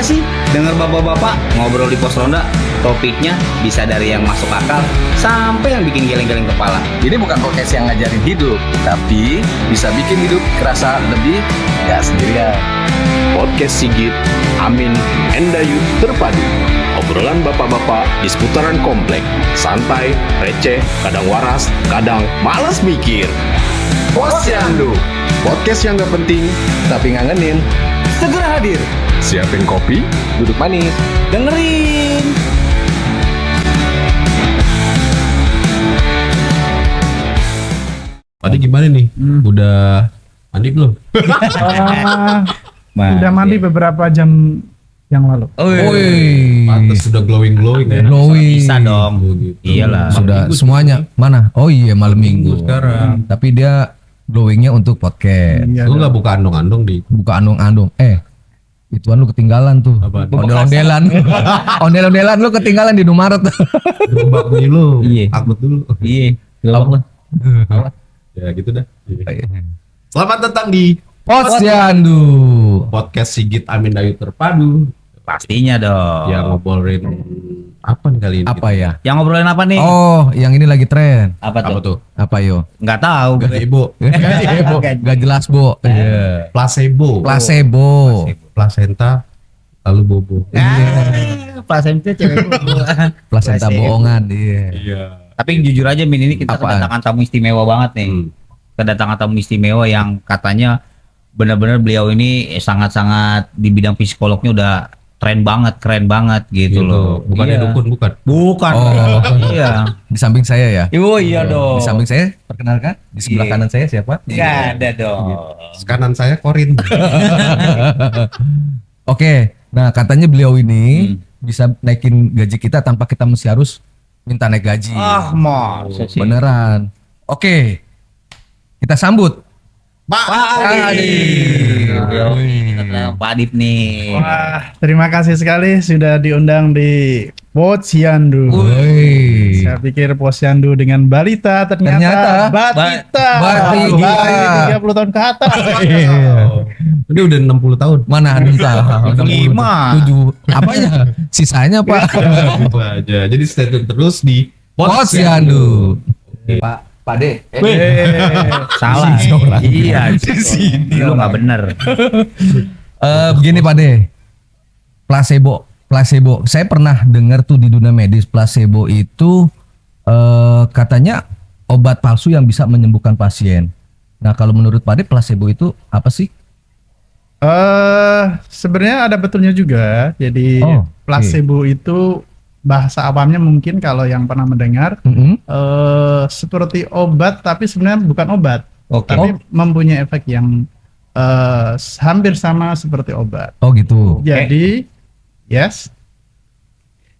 gak sih denger bapak-bapak ngobrol di pos ronda? Topiknya bisa dari yang masuk akal sampai yang bikin geleng-geleng kepala. Ini bukan podcast yang ngajarin hidup, tapi bisa bikin hidup kerasa lebih gak sendirian. Podcast Sigit, Amin, Endayu terpadu. Obrolan bapak-bapak di seputaran komplek. Santai, receh, kadang waras, kadang malas mikir. Posyandu, podcast yang gak penting tapi ngangenin. Segera hadir. Siapin kopi, Duduk manis. Dengerin. Tadi gimana nih? Udah mandi belum? Udah mandi beberapa jam yang lalu. Pantes sudah glowing ya. Glowing. Bisa dong. Oh, gitu. Iyalah. Sudah semuanya. Mana? Oh iya malam minggu. Sekarang. Tapi dia glowingnya untuk podcast. Iya, Lu nggak buka andong-andong di Buka andong-andong. Ituan lu ketinggalan tuh. Apaan? Ondel-ondelan. Ondel-ondelan lu ketinggalan di Indomaret. gerobak bunyi lu. Iya. Takut dulu. Iya. Apa? Ya gitu dah. Selamat datang di Posyandu. podcast Sigit Amin Dayu terpadu. Pastinya dong. Yang ngobrolin apa nih kali ini? Apa ya? Yang ngobrolin apa nih? Oh, yang ini lagi tren. Apa Apa tuh? tuh? Apa yo? Nggak tahu. Gazebo. Gak jelas, Bo. Placebo. Placebo. Placenta lalu bobo. Placenta cewek gua. Placenta bohongan, iya. Iya. Tapi jujur aja Min, ini kita Apaan? kedatangan tamu istimewa banget nih. Kedatangan tamu istimewa yang katanya benar-benar beliau ini sangat-sangat di bidang psikolognya udah keren banget gitu loh. Bukannya Iya. dukun, bukan. Bukan. Oh. Iya. Di samping saya ya. Oh iya dong. Di samping saya, perkenalkan. Di sebelah Iya. kanan saya siapa? Nggak ada dong. Kanan saya Korin. Oke, nah katanya beliau ini bisa naikin gaji kita tanpa kita mesti harus minta naik gaji. Ah, masa sih? Beneran. Oke, kita sambut Pak Pak Adip nih. Wah, terima kasih sekali sudah diundang di Posyandu. Woi. Saya pikir Posyandu dengan balita, ternyata Batita. Batita. 30 tahun ke atas. Ini udah 60 tahun. Mana entah. 65. 7. Apanya? Sisanya Pak. Itu aja. Jadi stay tune terus di Posyandu. Pak De. Salah. Iya. Di sini. Lu nggak bener. Begini Pak De. Placebo. Saya pernah dengar tuh di dunia medis placebo itu katanya obat palsu yang bisa menyembuhkan pasien. Nah, kalau menurut Pak De placebo itu apa sih? Sebenarnya ada betulnya juga. Jadi Oh, placebo itu bahasa awamnya mungkin kalau yang pernah mendengar seperti obat, tapi sebenarnya bukan obat. Oke. Tapi mempunyai efek yang hampir sama seperti obat. Oh gitu. Jadi,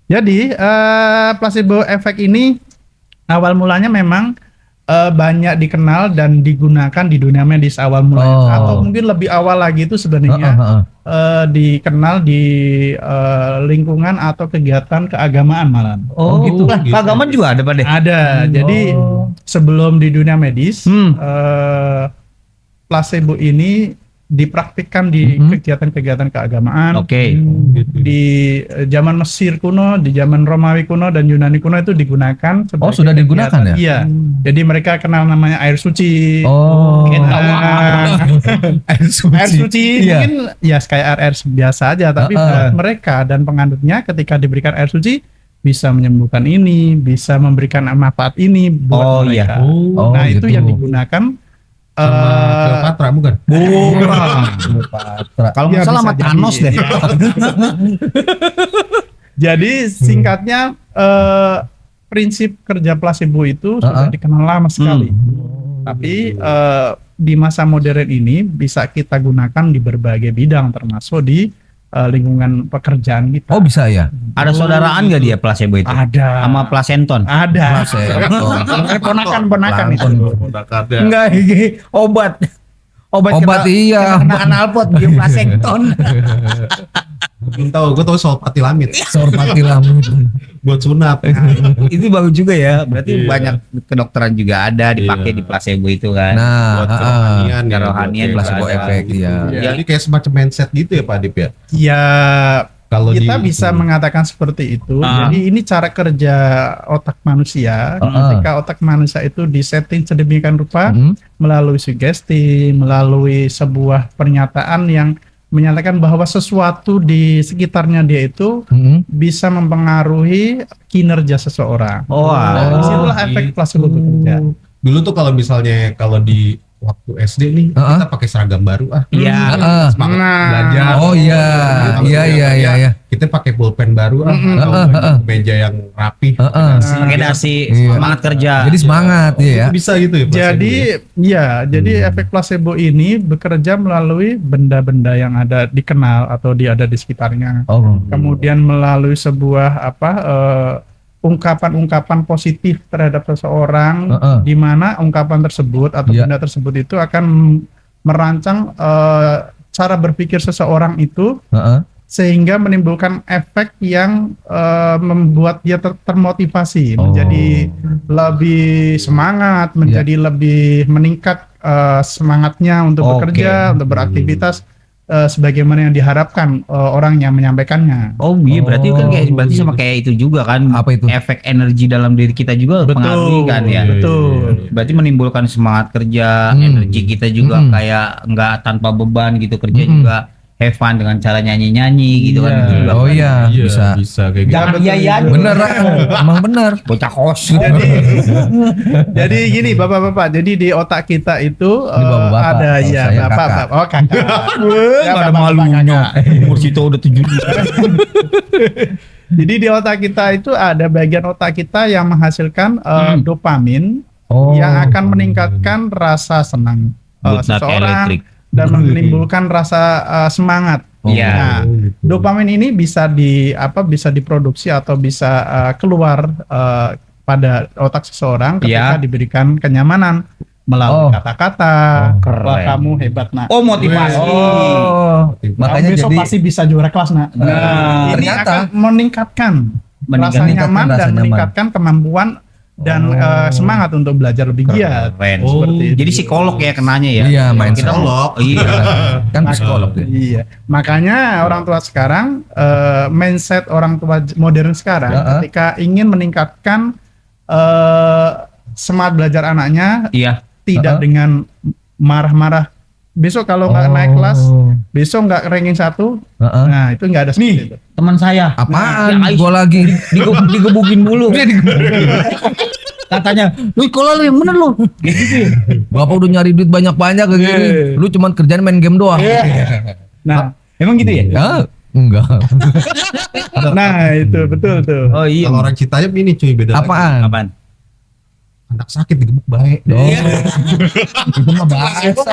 Jadi placebo efek ini awal mulanya memang banyak dikenal dan digunakan di dunia medis awal mulanya, atau mungkin lebih awal lagi itu sebenarnya dikenal di lingkungan atau kegiatan keagamaan malah. Oh gitu. Lah, keagamaan juga ada Pak De? Ada. Jadi sebelum di dunia medis, placebo ini dipraktikkan di kegiatan-kegiatan keagamaan. Oke. Di zaman Mesir kuno, di zaman Romawi kuno dan Yunani kuno itu digunakan. Oh, sudah digunakan ya? Iya. Jadi mereka kenal namanya air suci. Oh. Air suci Iya. mungkin ya kayak air biasa aja, tapi buat mereka dan penganutnya ketika diberikan air suci bisa menyembuhkan ini, bisa memberikan manfaat ini buat mereka. Oh, Nah, itu gitu. yang digunakan Cleopatra bukan? Kalau nggak Ya, salah bisa sama Thanos jadi. deh. Jadi singkatnya prinsip kerja placebo itu sudah dikenal lama sekali. Tapi di masa modern ini bisa kita gunakan di berbagai bidang termasuk di lingkungan pekerjaan kita. Oh, bisa ya? Ada saudaraan nggak dia placebo itu? Ada. Sama plasenton? Ada. Plasenton. Ponakan itu. Enggak, ini obat. Obat iya. Kena analpot bikin plasenton. Gue tahu soal patilamid Sorpatilamid. buat sunat. Itu bagus juga ya. Berarti banyak kedokteran juga ada dipakai di placebo itu kan. Nah, Buat kerohanian, kerohanian buat placebo ada efek, gitu. iya. Jadi kayak semacam mindset gitu ya Pak Adip ya. Ya Kalau kita bisa mengatakan seperti itu. Ah. Jadi ini cara kerja otak manusia. Ketika otak manusia itu disetting sedemikian rupa melalui sugesti, melalui sebuah pernyataan yang menyatakan bahwa sesuatu di sekitarnya dia itu bisa mempengaruhi kinerja seseorang. Nah, disitulah efek placebo bekerja. dulu tuh kalau misalnya kalau di waktu SD nih kita pakai seragam baru Iya. semangat Nah. belajar. Oh iya, iya. Kita pakai pulpen baru atau meja yang rapi. Pakai dasi, Iya. semangat kerja. Jadi semangat ya. Itu bisa gitu ya. placebo Jadi jadi efek placebo ini bekerja melalui benda-benda yang ada dikenal atau ada di sekitarnya. Oh. Kemudian melalui sebuah ungkapan-ungkapan positif terhadap seseorang, di mana ungkapan tersebut atau Iya. benda tersebut itu akan merancang cara berpikir seseorang itu sehingga menimbulkan efek yang membuat dia termotivasi, menjadi lebih semangat, menjadi lebih meningkat semangatnya untuk bekerja, untuk beraktivitas sebagaimana yang diharapkan orang yang menyampaikannya. Oh iya, berarti kan berarti sama kayak itu juga kan. Apa itu? Efek energi dalam diri kita juga pengaruh kan ya. Betul. Berarti menimbulkan semangat kerja, energi kita juga kayak nggak tanpa beban gitu, kerja juga have fun dengan cara nyanyi-nyanyi gitu kan. Itu juga Oh iya, Iya, bisa. kayak gitu. Jangan iya Bener, emang bener. bocah kos. Jadi gini bapak-bapak, jadi di otak kita itu Ini bapak-bapak, ada kalau ya saya bapak, kakak. oh kakak. Ya, Nggak ada bapak-bapak, malunya. kakak. Umur situ udah 7. Jadi di otak kita itu ada bagian otak kita yang menghasilkan dopamin Oh. yang akan meningkatkan rasa senang Good luck, seseorang elektrik. dan menimbulkan rasa semangat. Iya. Nah, dopamin ini bisa bisa diproduksi atau bisa keluar pada otak seseorang ketika diberikan kenyamanan melalui kata-kata. Keren. Wah, kamu hebat, nak. Oh, motivasi. Makanya besok jadi pasti bisa juara kelas, nak. Nah, ini ternyata akan meningkatkan rasa nyaman rasa dan nyaman. meningkatkan kemampuan dan semangat untuk belajar lebih giat. Keren. Seperti itu. Jadi psikolog ya kenanya ya. Iya, main Kita psikolog. Iya. kan psikolog ya. Iya, makanya orang tua sekarang mindset orang tua modern sekarang ketika ingin meningkatkan semangat belajar anaknya Iya. tidak dengan marah-marah. Besok kalau nggak naik kelas, besok nggak ranking 1, nah itu nggak ada seperti itu. Teman saya. Apaan? Ya, Gua lagi. Digebukin mulu. Katanya, "Lu kalau lu yang bener lu." Bapak udah nyari duit banyak-banyak kayak gini. Lu cuman kerjaan main game doang. Nah, Emang gitu ya? Ya, enggak. nah itu betul tuh. Oh iya. Kalau orang Citayam ini cuy beda lagi. Apaan? Apaan? Anak sakit digebuk baik. Itu mah bahasa.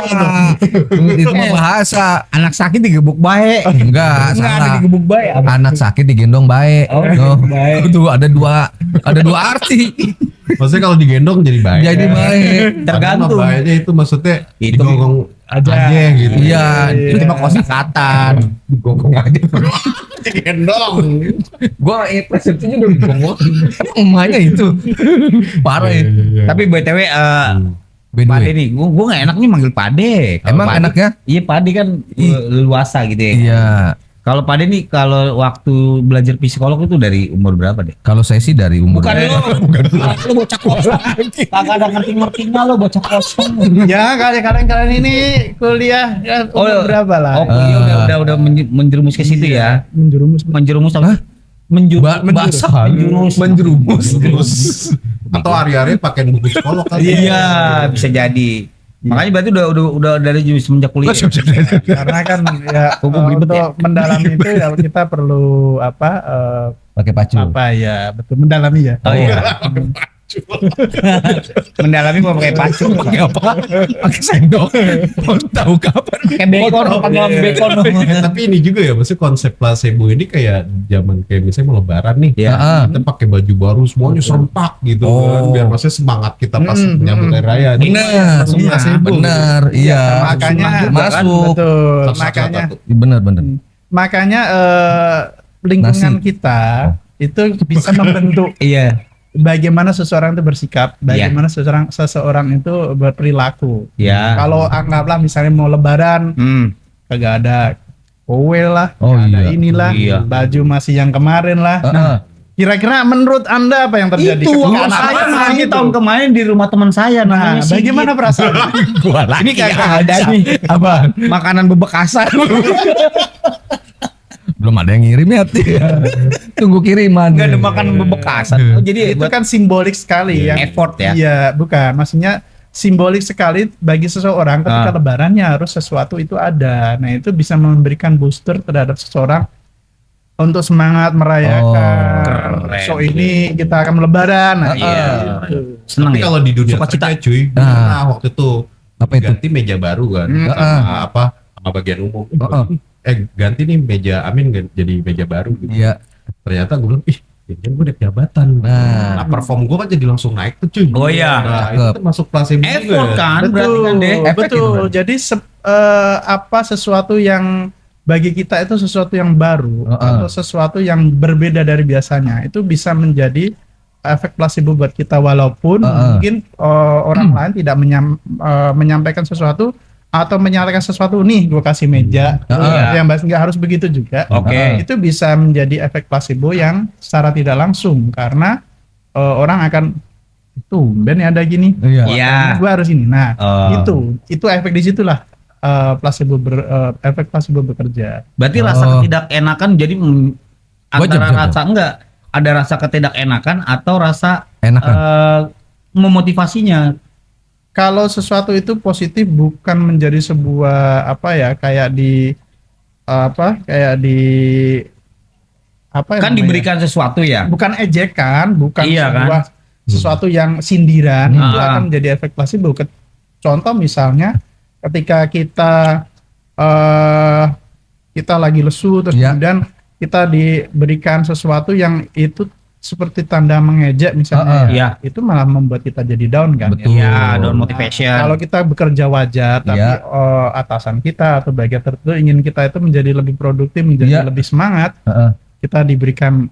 Itu mah bahasa. Anak sakit digebuk baik. Enggak, Enggak ada salah. digebuk baik. Anak sakit digendong baik. Oh, Tuh ada dua arti. Maksudnya kalau digendong jadi baik. Jadi baik. Tergantung. Baiknya itu maksudnya Itu digonggong aja gitu. Iya, itu mah kosakatan. Digonggong aja. gua persepsinya udah digonggong. Emang emaknya itu. Parah ya. Tapi BTW Pade nih, gua nggak enak nih manggil Pade. Kalau Emang Pade- enaknya? Iya, Pade kan leluasa gitu ya. Iya. Kalau Pade nih, kalau waktu belajar psikolog itu dari umur berapa deh? Kalau saya sih dari umur. Bukan lu bocah kosong. Kagak ada ngerti-ngertinya lu bocah kosong. Ya kalian ini kuliah ya, umur berapa lah? Oh, iya udah menjerumus ke situ ya. Menjerumus apa? Menjerumus. Atau hari-hari pakai buku psikolog kali. Iya, bisa jadi. Makanya berarti udah dari semenjak kuliah. Karena kan ya Kok belibet untuk mendalami itu ya kita perlu Pakai pacu. betul mendalami ya. Oh iya. Mendalami mau pakai pacu. Pakai apa? Pakai sendok. Mau tahu kapan? Pakai bacon, panggilan bacon. Tapi ini juga ya, maksudnya konsep placebo ini kayak zaman kayak misalnya mau lebaran nih. Ya. Kita pakai baju baru semuanya serempak gitu kan, biar maksudnya semangat kita pas menyambut hari raya. Benar, benar, iya. Makanya masuk. betul. Satu-satu. Makanya Benar. makanya lingkungan Nasi. kita itu bisa membentuk Iya. bagaimana seseorang itu bersikap, bagaimana seseorang itu berperilaku. Ya. Kalau anggaplah misalnya mau lebaran kagak ada kowe lah, Oh, ada iya. inilah, Iya. baju masih yang kemarin lah. Heeh. Nah, kira-kira menurut Anda apa yang terjadi? Itu ketika anak saya anak lagi gitu? tahun kemarin di rumah teman saya Nah, namanya Sigit. bagaimana perasaan? Gua lagi. Ini kagak ada nih Apa? makanan bebekasan. Belum ada yang ngirim ya. Tunggu kiriman. Enggak ada makanan bebekasan. Oh, jadi Itu buat kan simbolik sekali ya. effort ya. Iya, bukan. Maksudnya simbolik sekali bagi seseorang ketika lebarannya harus sesuatu itu ada. Nah, itu bisa memberikan booster terhadap seseorang untuk semangat merayakan. keren. So ini kita akan lebaran. Nah, Iya. gitu. Seneng Tapi ya. kalau di dunia Suka cita. kerja cuy, Nah. nah waktu itu Apa itu? ganti meja baru kan, sama bagian umum. Ganti nih meja Amin jadi meja baru gitu. Iya. Ternyata gue bilang, ih, jangan gue naik jabatan. Nah. Perform gue kan jadi langsung naik tuh cuy. Oh, iya. Nah, itu kan masuk placebo juga. Effort kan berarti Betul, kan deh. Efek itu betul. berarti. Jadi apa sesuatu yang bagi kita itu sesuatu yang baru atau sesuatu yang berbeda dari biasanya itu bisa menjadi efek placebo buat kita walaupun mungkin orang lain tidak menyampaikan sesuatu atau menyatakan sesuatu nih gue kasih meja yang nggak harus begitu juga. Oke. Itu bisa menjadi efek placebo yang secara tidak langsung karena orang akan Ben ada gini. Iya. Iya. Gue harus ini. Nah, Oh. itu efek di situlah efek placebo bekerja. Berarti rasa ketidakenakan jadi Wajib, antara wajib. rasa enggak ada rasa ketidakenakan atau rasa Enakan. memotivasinya. Kalau sesuatu itu positif bukan menjadi sebuah kayak di Kan namanya? diberikan sesuatu ya. Bukan ejekan, bukan Iya, sebuah sesuatu yang sindiran itu akan menjadi efek placebo. Contoh misalnya ketika kita lagi lesu terus kemudian kita diberikan sesuatu yang itu seperti tanda mengejek misalnya, Iya. itu malah membuat kita jadi down kan. Betul. Ya, down motivation. Kalau kita bekerja wajar, tapi atasan kita atau bagian tertentu ingin kita itu menjadi lebih produktif, menjadi lebih semangat, kita diberikan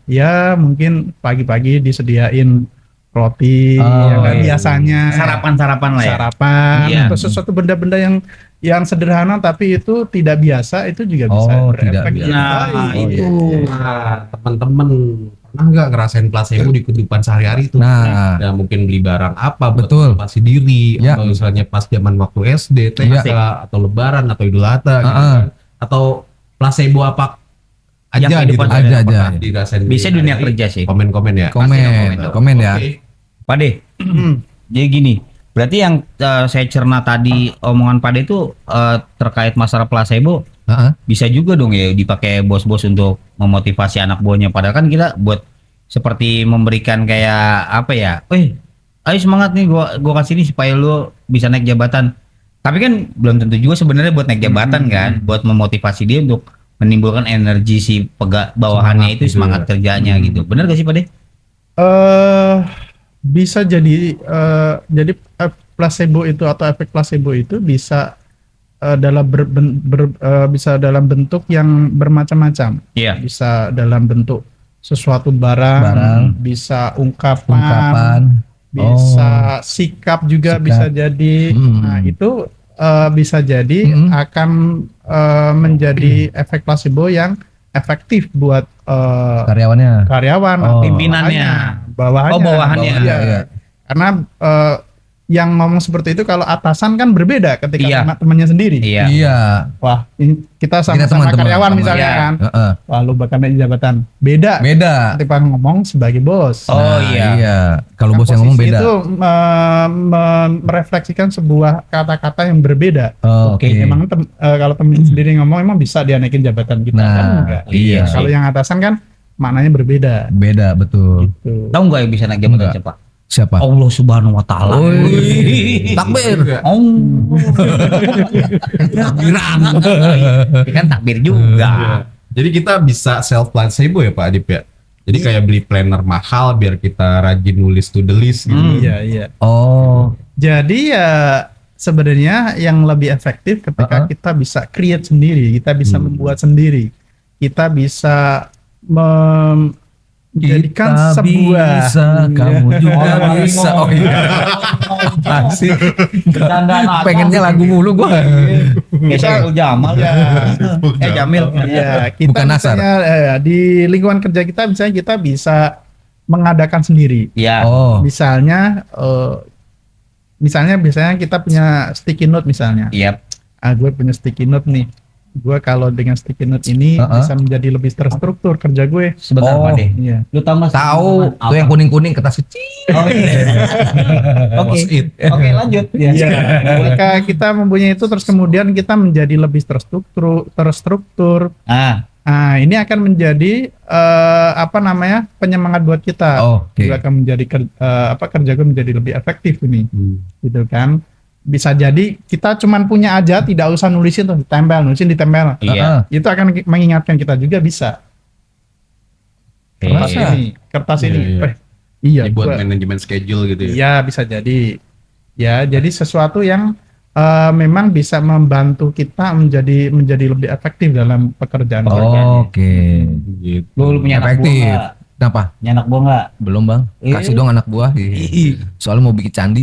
mungkin pagi-pagi disediain roti biasanya Sarapan-sarapan lah ya. sarapan Iya. atau sesuatu benda-benda yang sederhana tapi itu tidak biasa itu juga bisa tidak berefek. biasa. Nah, itu. Nah, teman-teman pernah nggak ngerasain placebo di kehidupan sehari-hari tuh? Nah. Ya, mungkin beli barang apa buat Betul. motivasi diri, Ya. atau misalnya pas zaman waktu SD, TK, atau Lebaran atau Idul Adha gitu kan. Atau placebo apa Yang aja gitu kehidupan kan, aja, yang pernah aja. dirasain Bisa di dunia hari-hari. kerja sih. Komen-komen ya. Komen ya. Oke. Pak De, jadi gini, berarti yang saya cerna tadi omongan Pak De itu terkait masalah placebo bisa juga dong ya dipakai bos-bos untuk memotivasi anak buahnya. Padahal kan kita buat seperti memberikan kayak apa ya, ayo semangat nih gua kasih ini supaya lu bisa naik jabatan. Tapi kan belum tentu juga sebenarnya buat naik jabatan kan, buat memotivasi dia untuk menimbulkan energi si bawahannya itu semangat kerjanya gitu. Bener gak sih Pak De? Bisa jadi placebo itu atau efek placebo itu bisa bisa dalam bentuk yang bermacam-macam. Iya. Bisa dalam bentuk sesuatu barang. Bisa ungkapan. Bisa sikap juga bisa jadi. Nah, itu bisa jadi akan menjadi efek placebo yang efektif buat Karyawannya. karyawan atau Pimpinannya. bawahannya. Bawahannya. Iya. Karena yang ngomong seperti itu kalau atasan kan berbeda ketika sama temannya sendiri. Iya. Iya. Wah, kita Kita sama-sama teman-teman, karyawan teman. misalnya Iya. kan. Wah, lu bakal naik jabatan. Beda. Ketika ngomong sebagai bos. Oh iya. Iya. Kalau Nah, bos yang ngomong posisi beda. Itu merefleksikan sebuah kata-kata yang berbeda. Oke. Emang kalau temen sendiri ngomong emang bisa dia naikin jabatan kita kan enggak. iya. Kalau yang atasan kan maknanya berbeda. Beda betul. Gitu. Tahu nggak yang bisa naik jabatan Enggak. siapa? Siapa? Allah Subhanahu wa taala. Takbir. Oh. Takbiran. Ini kan takbir juga. Jadi kita bisa self placebo ya Pak Adip ya. Jadi kayak beli planner mahal biar kita rajin nulis to the list gitu. Iya, iya. Oh. Jadi ya sebenarnya yang lebih efektif ketika kita bisa create sendiri, kita bisa membuat sendiri, kita bisa jadikan Kita sebuah bisa, kamu juga bisa. Oh iya. Asik. Pengennya lagu mulu gua. Kayak Saiful Jamal. Jamil. Ya, kita Bukan Nasar. misalnya di lingkungan kerja kita misalnya kita bisa mengadakan sendiri. Iya. Oh. Misalnya biasanya kita punya sticky note misalnya. Iya. Gue punya sticky note nih. Gue kalau dengan sticky note ini bisa menjadi lebih terstruktur kerja gue. Sebentar Oh. Pak De. Iya. Lu tahu nggak? Tahu apa? tuh yang kuning-kuning kertas kecil. Oh, iya. Oke. Oke, lanjut. Iya. Ketika kita mempunyai itu terus kemudian kita menjadi lebih terstruktur. Ah, Ini akan menjadi penyemangat buat kita. Oke. Juga akan menjadi kerja gue menjadi lebih efektif ini. Gitu kan. Bisa jadi kita cuman punya aja, tidak usah nulisin tuh, nulisin ditempel. iya. Itu akan mengingatkan kita juga bisa. Oke. Kertas ini. Iya, iya. Iya, Ini buat gua- manajemen schedule gitu ya. Iya, bisa jadi. Ya, jadi sesuatu yang memang bisa membantu kita menjadi lebih efektif dalam pekerjaan. Oke. Gitu. Lu punya anak buah Efektif. nggak? Kenapa? Punya anak buah nggak? Belum bang. Kasih dong anak buah. Soalnya mau bikin candi.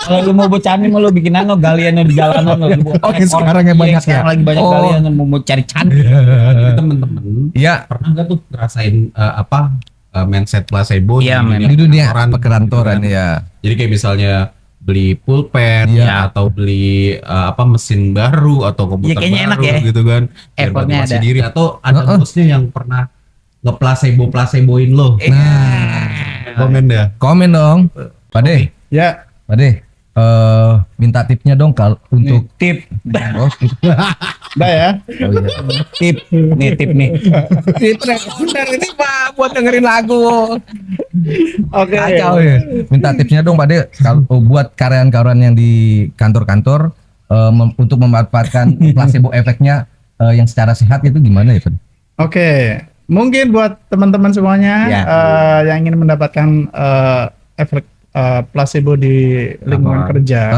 Kalau lu mau bercandi mau lu bikin galian di jalanan lu. Oh, yang sekarang yang banyak sekarang ya? lagi banyak Oh. galian mau cari candi. Jadi temen-temen Iya. pernah nggak tuh ngerasain mindset placebo Iya, men. Di dunia kantoran, perkantoran gitu kan. ya. Jadi kayak misalnya beli pulpen Iya. atau beli mesin baru atau komputer kayaknya baru enak ya. gitu kan. Biar Effortnya motivasi ada. diri atau ada bosnya yang pernah nge-placeboin lo. Komen dah. Komen dong. Pade, Ya, Pade. Minta tipsnya dong untuk Tip, oh, tip. udah ya. Oh, iya. tip nih. Tip bener ini Pak buat dengerin lagu. Oke. Kacau ya. Minta tipsnya dong Pade kalau buat karyawan-karyawan yang di kantor-kantor untuk memanfaatkan placebo efeknya yang secara sehat itu gimana ya Pade? Oke, mungkin buat teman-teman semuanya Ya. yang ingin mendapatkan efek placebo di lingkungan kerja,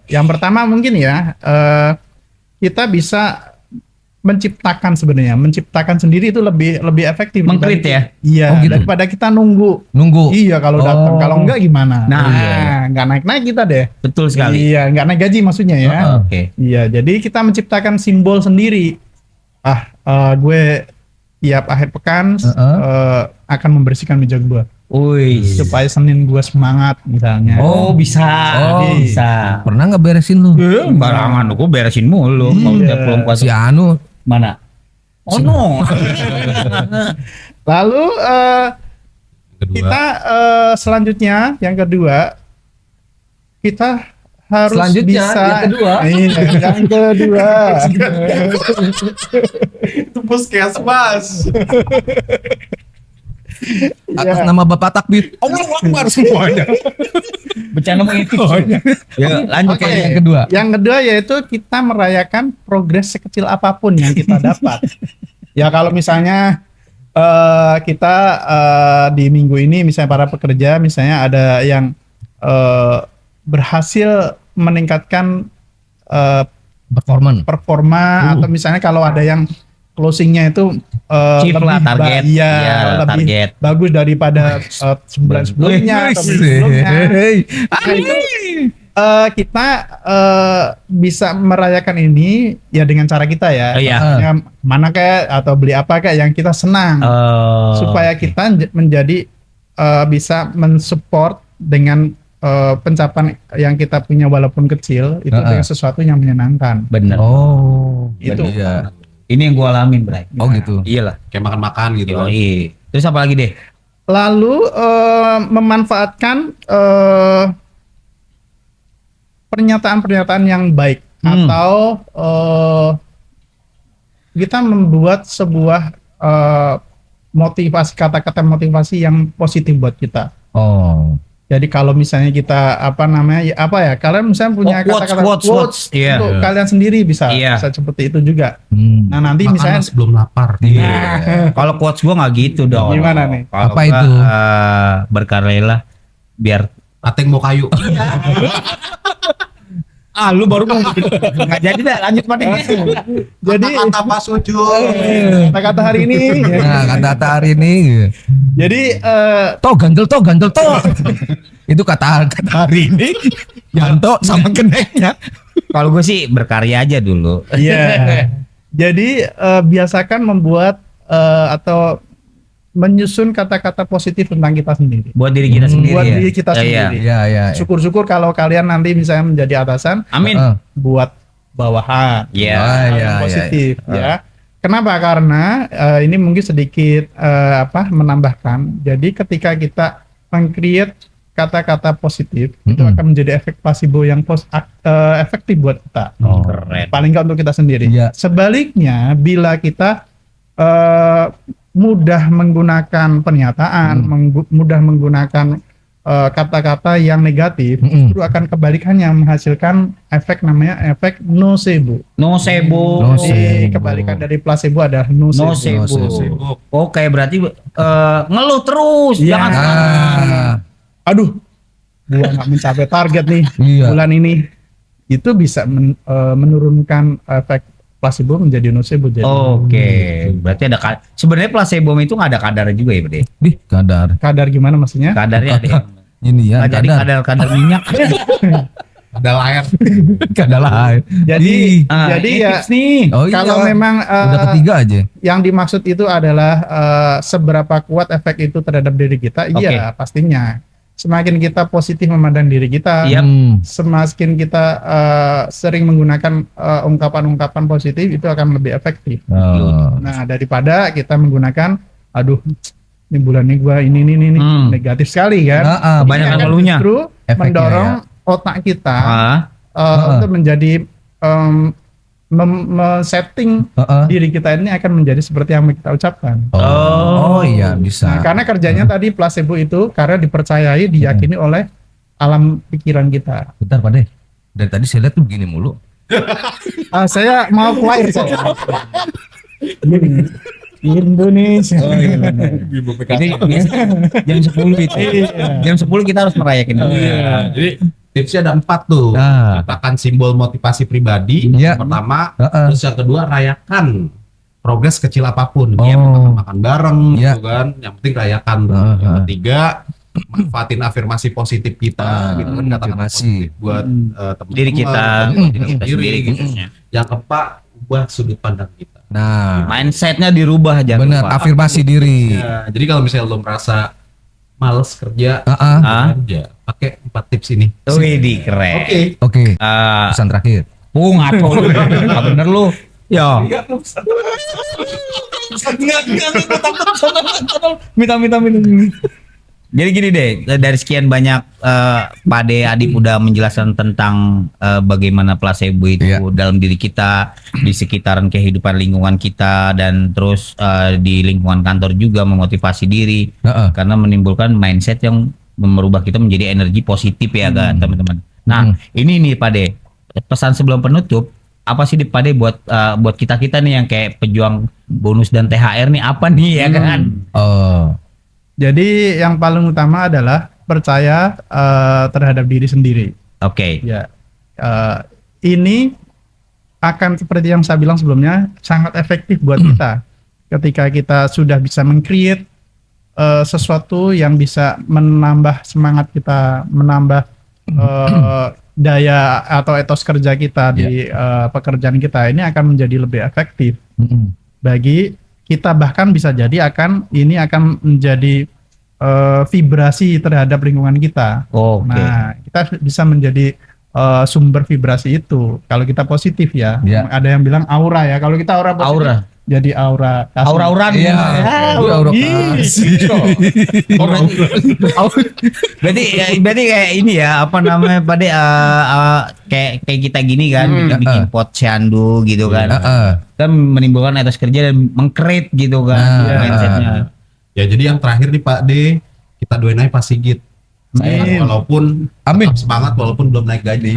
yang pertama mungkin ya kita bisa menciptakan sendiri itu lebih efektif. Mengkrit ya? Iya, Oh, gitu. daripada kita nunggu. Nunggu. Iya, kalau datang, Oh. kalau enggak gimana? Nah. Nggak naik kita deh. Betul sekali. Iya, nggak naik gaji maksudnya ya. Oke. Iya, jadi kita menciptakan simbol sendiri. Gue tiap akhir pekan akan membersihkan meja gue Wih. supaya Senin gue semangat misalnya. Oh, bisa. Oh. Bisa. Pernah nggak beresin lu? Barangan lu beresin mulu. Mau Iya. udah belum puasa. Si Anu Mana? Oh no. Lalu Kedua. kita selanjutnya yang kedua kita harus Selanjutnya, bisa yang kedua. Iya, yang kedua. Itu puskesmas. atas Iya. nama Bapak Takbir. Allah Akbar semuanya. Bercanda mengitik. Ya, lanjut Oke, Pak. yang kedua. Yang kedua yaitu kita merayakan progres sekecil apapun yang kita dapat. Ya kalau misalnya kita di minggu ini misalnya para pekerja misalnya ada yang berhasil meningkatkan performa atau misalnya kalau ada yang closingnya itu Chief lah, target. iya, Iya, lebih target. bagus daripada sebulan sebelumnya atau minggu sebelumnya. Nah, itu kita bisa merayakan ini ya dengan cara kita ya. Oh, iya. Ya, mana kayak atau beli apa kayak yang kita senang supaya kita menjadi bisa mensupport dengan pencapaian yang kita punya walaupun kecil itu dengan sesuatu yang menyenangkan. Bener. Oh, Itu. Iya. Ini yang gua alamin, Bray. Oh gitu. Iyalah. Kayak makan-makan gitu kan. Yoi. Terus apa lagi deh? Lalu memanfaatkan pernyataan-pernyataan yang baik atau kita membuat sebuah motivasi kata-kata motivasi yang positif buat kita. Oh. Jadi kalau misalnya kita kalian misalnya punya kata-kata quotes Iya. untuk kalian sendiri bisa Iya. seperti itu juga. Hmm. Nah nanti Makanan misalnya sebelum lapar. Kalau quotes gua nggak gitu dong. Gimana nih? Kalau Apa gua, itu? Berkaryalah biar Ateng mau kayu. Lu baru mau nggak jadi dah, lanjut Pak De. Jadi Kata Pak Suju. kata-kata hari ini. Nah, kata hari ini. Jadi Ganjel toh. Itu kata hari ini. Yanto sama keneknya. Kalau gue sih berkarya aja dulu. Iya. Jadi biasakan membuat atau menyusun kata-kata positif tentang kita sendiri. Buat diri kita sendiri. Buat ya? diri kita sendiri. Iya. Syukur-syukur kalau kalian nanti misalnya menjadi atasan, Amin. buat bawahan. Iya. Yang positif ya. Kenapa? Karena ini mungkin sedikit menambahkan. Jadi ketika kita meng-create kata-kata positif itu akan menjadi efek placebo yang efektif buat kita. Keren. Paling nggak untuk kita sendiri. Iya. Sebaliknya bila kita mudah menggunakan pernyataan, mudah menggunakan kata-kata yang negatif, justru akan kebalikannya menghasilkan efek namanya efek nocebo. Nocebo. Jadi kebalikan dari placebo adalah nocebo. Nocebo. Oke, berarti ngeluh terus. Iya. Jangan Aduh, gua nggak mencapai target nih Iya. bulan ini. Itu bisa menurunkan efek placebo menjadi nocebo. Jadi Oke, berarti ada sebenarnya placebo itu nggak ada kadar juga ya, Bede? Dih, kadar. kadar gimana maksudnya? Kadarnya ada. yang- Ini ya, nggak jadi kadar minyak. Ada layar. kadar lain. Jadi Ini ya tips nih. Oh iya. kalau memang Udah ketiga aja. yang dimaksud itu adalah seberapa kuat efek itu terhadap diri kita, iya pastinya. Semakin kita positif memandang diri kita, Iya. semakin kita sering menggunakan ungkapan-ungkapan positif itu akan lebih efektif. Oh. Nah, daripada kita menggunakan, aduh, ini bulan ini gua ini negatif sekali kan. Ini banyak akan ngeluhnya. justru Efeknya, mendorong otak kita untuk menjadi setting diri kita ini akan menjadi seperti yang kita ucapkan. Oh iya bisa. Nah, karena kerjanya tadi placebo itu karena dipercayai, diyakini oleh alam pikiran kita. Bentar Pak De. Dari tadi saya lihat tuh begini mulu. Saya mau keluar saya. Indonesia. Ini jam 10 itu. Jam 10 kita harus merayakan. Jadi tipsnya ada 4 tuh. Ciptakan simbol motivasi pribadi. Iya. Pertama, terus yang kedua rayakan progres kecil apapun. Oh. Ya makan bareng Iya. gitu kan. Yang penting rayakan. Yang ketiga, manfaatin afirmasi positif kita gitu kan, kata-kata afirmasi. positif buat teman-teman, Diri kita, buat diri kita sendiri gitu. Yang keempat, ubah sudut pandang kita. Nah, Mindsetnya dirubah aja. benar, afirmasi diri. Ya, jadi kalau misalnya lo merasa males kerja, ya pakai 4 tips ini. Wih, keren. Oke. Oke, Eh, pesan terakhir. ngaco lu. Nggak bener lu. Ya. Minta. Jadi gini deh, dari sekian banyak Pak De Adip udah menjelaskan tentang bagaimana placebo itu dalam diri kita, di sekitaran kehidupan lingkungan kita, dan terus di lingkungan kantor juga memotivasi diri karena menimbulkan mindset yang merubah kita menjadi energi positif ya kan teman-teman. Nah ini nih Pak De, pesan sebelum penutup apa sih Pak De buat kita nih yang kayak pejuang bonus dan THR nih apa nih ya kan? Jadi yang paling utama adalah percaya terhadap diri sendiri. Oke. Ya, ini akan seperti yang saya bilang sebelumnya sangat efektif buat kita. Ketika kita sudah bisa meng-create sesuatu yang bisa menambah semangat kita, menambah daya atau etos kerja kita di pekerjaan kita, ini akan menjadi lebih efektif bagi kita, bahkan bisa jadi ini akan menjadi vibrasi terhadap lingkungan kita. Nah, kita bisa menjadi sumber vibrasi itu kalau kita positif ya. Ada yang bilang aura ya. Kalau kita aura positif, jadi aura kasih. Aura-auran. Aura kasih. Berarti kayak ini ya, apa namanya Pak De, kayak kita gini kan, bikin pot syandu gitu kan. Kita menimbulkan etos kerja dan meng-create gitu kan mindsetnya. Ya jadi yang terakhir nih Pak D, kita doain aja Pak Sigit. Walaupun tetap semangat walaupun belum naik gaji.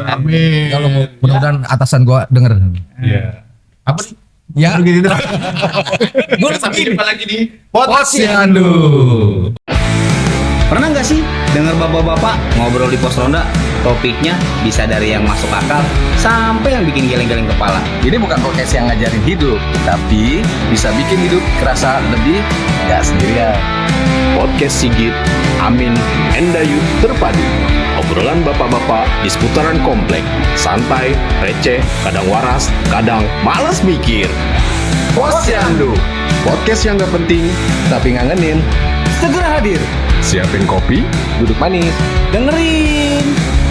Amin. Kalau mudah-mudahan atasan gua denger. Iya. Apa nih? Ya. Gue sampai jumpa lagi di Posyandu. Pernah nggak sih dengar bapak-bapak ngobrol di pos ronda? Topiknya bisa dari yang masuk akal sampai yang bikin geleng-geleng kepala. Ini bukan podcast yang ngajarin hidup, tapi bisa bikin hidup kerasa lebih gak sendirian. Podcast Sigit, Amin, Endayu terpadu. Obrolan bapak-bapak di seputaran komplek. Santai, receh, kadang waras, kadang malas mikir. Posyandu, Podcast yang gak penting, tapi ngangenin. segera hadir. Siapin kopi, Duduk manis, dengerin.